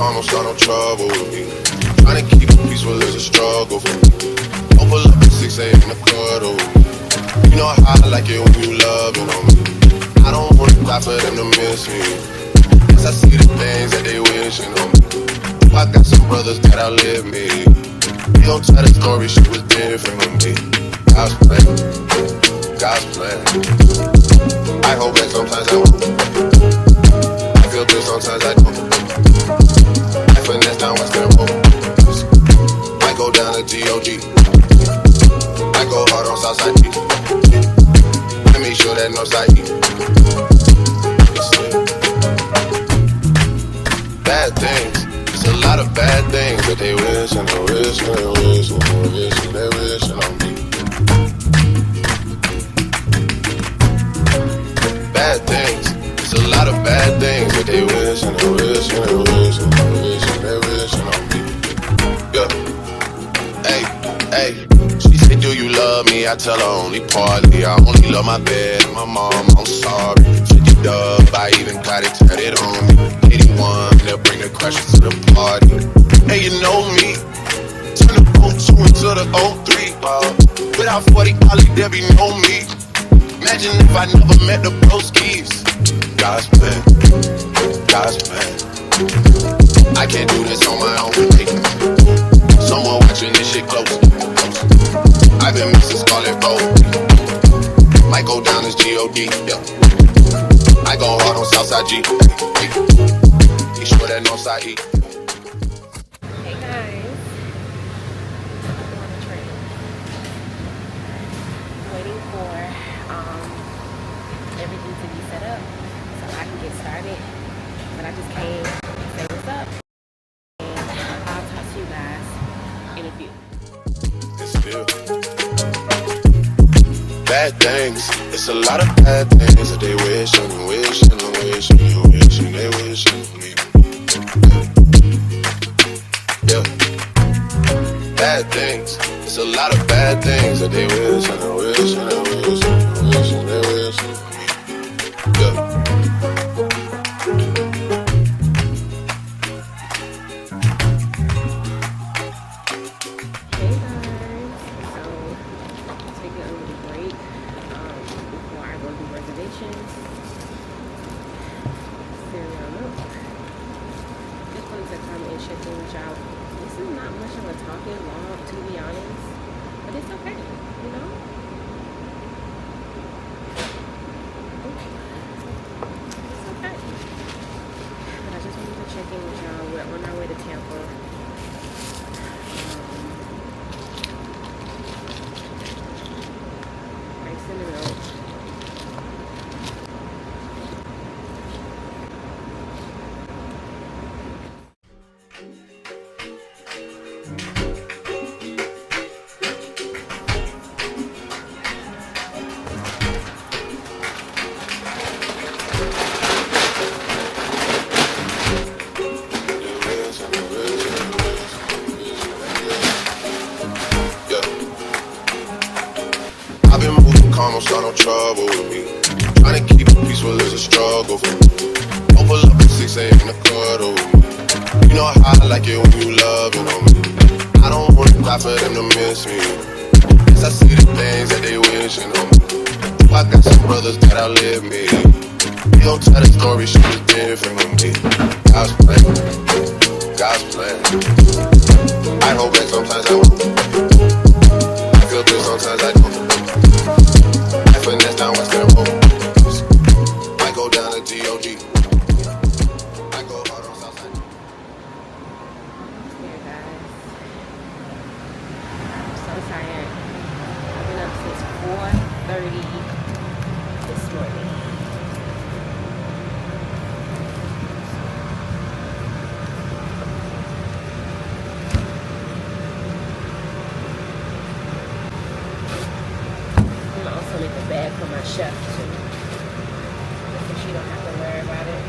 calm, don't start no trouble with me. Trying to keep it peaceful is a struggle for me. Don't pull up at 6 a.m. to cuddle with me. You know how I like it when you loving on me. I don't wanna die for them to miss me. Cause I see the things that they wishing on me. I got some brothers that outlive me. You don't tell the story, shit was different with me. God's plan, God's plan. I hold back sometimes I won't. I feel good sometimes I don't. I finesse down Western Road. I go down to G.O.G. I go hard on Southside E. I make sure that Northside E. Bad things. It's a lot of bad things that they wish and they wish and they wish and they wish and they wish on me. Bad things. It's a lot of bad things that they wish and they wish and they wish and they wish and they wish on me. Yeah. Hey, hey. She said, do you love me? I tell her only partly. I only love my bed and my mom. I'm sorry. 50 dub, I even got it tatted on me. 81, they'll bring the crashers to the party. And you know me, turn the 02 into the 03. Without 40 Ollie, there be no me. Imagine if I never met the broskies. God's plan, God's plan. I can't do this on my own. Someone watching this shit close. I've been missing Scarlet Road. Might go down as G.O.D. Yeah. I go hard on Southside G. Be sure that Northside E. Hey guys, I'm on the train. Waiting for everything to be set up so I can get started. But I just came to say what's up, and I'll talk to you guys in a few. It's still bad things. It's a lot of bad things that they wish and wish and wish and they wish and they wish on me. Yeah. Bad things. It's a lot of bad things that they wish and they wish and they wish and they wish and they wish on me. Yeah. Don't start no trouble with me. Trying to keep it peaceful is a struggle for me. Don't pull up at 6 a.m. to cuddle with me. You know how I like it when you loving on me. I don't wanna die for them to miss me. Cause I see the things that they wishing on me. I got some brothers that outlive me. You don't tell the story, shit was different with me. God's plan, God's plan. I hold back sometimes I won't. I feel good sometimes I don't. I finesse down Western Road. I go down to G.O.G. I go hard on Southside. Here guys, I'm so tired. I've been up since 4:30 this morning. Make a bag for my chef too, so she don't have to worry about it.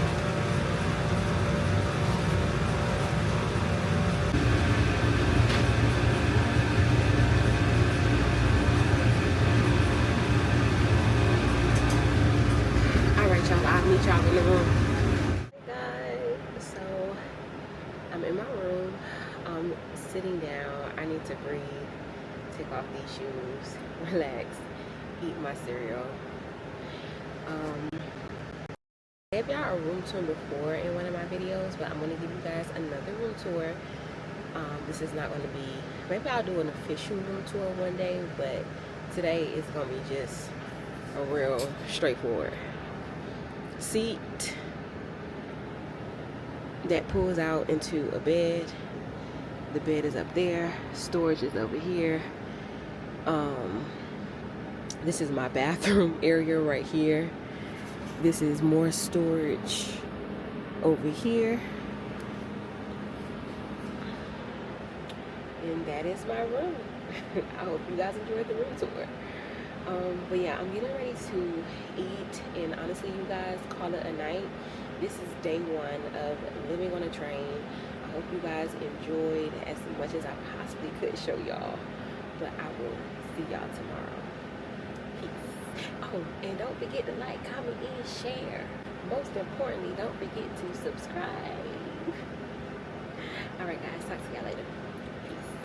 All right, y'all. I'll meet y'all in the room. Hey guys, so in my room. I'm sitting down. I need to breathe, take off these shoes, relax, eat my cereal. I gave y'all a room tour before in one of my videos, but I'm going to give you guys another room tour. This is not going to be, maybe I'll do an official room tour one day, but today is going to be just a real straightforward seat that pulls out into a bed. The bed is up there, storage is over here. This is my bathroom area right here. This is more storage over here. And that is my room. I hope you guys enjoyed the room tour. But yeah, I'm getting ready to eat, and honestly, you guys, call it a night. This is day one of living on a train. I hope you guys enjoyed as much as I possibly could show y'all. But I will see y'all tomorrow. Peace. Oh, and don't forget to like, comment, and share. Most importantly, don't forget to subscribe. Alright guys, talk to y'all later.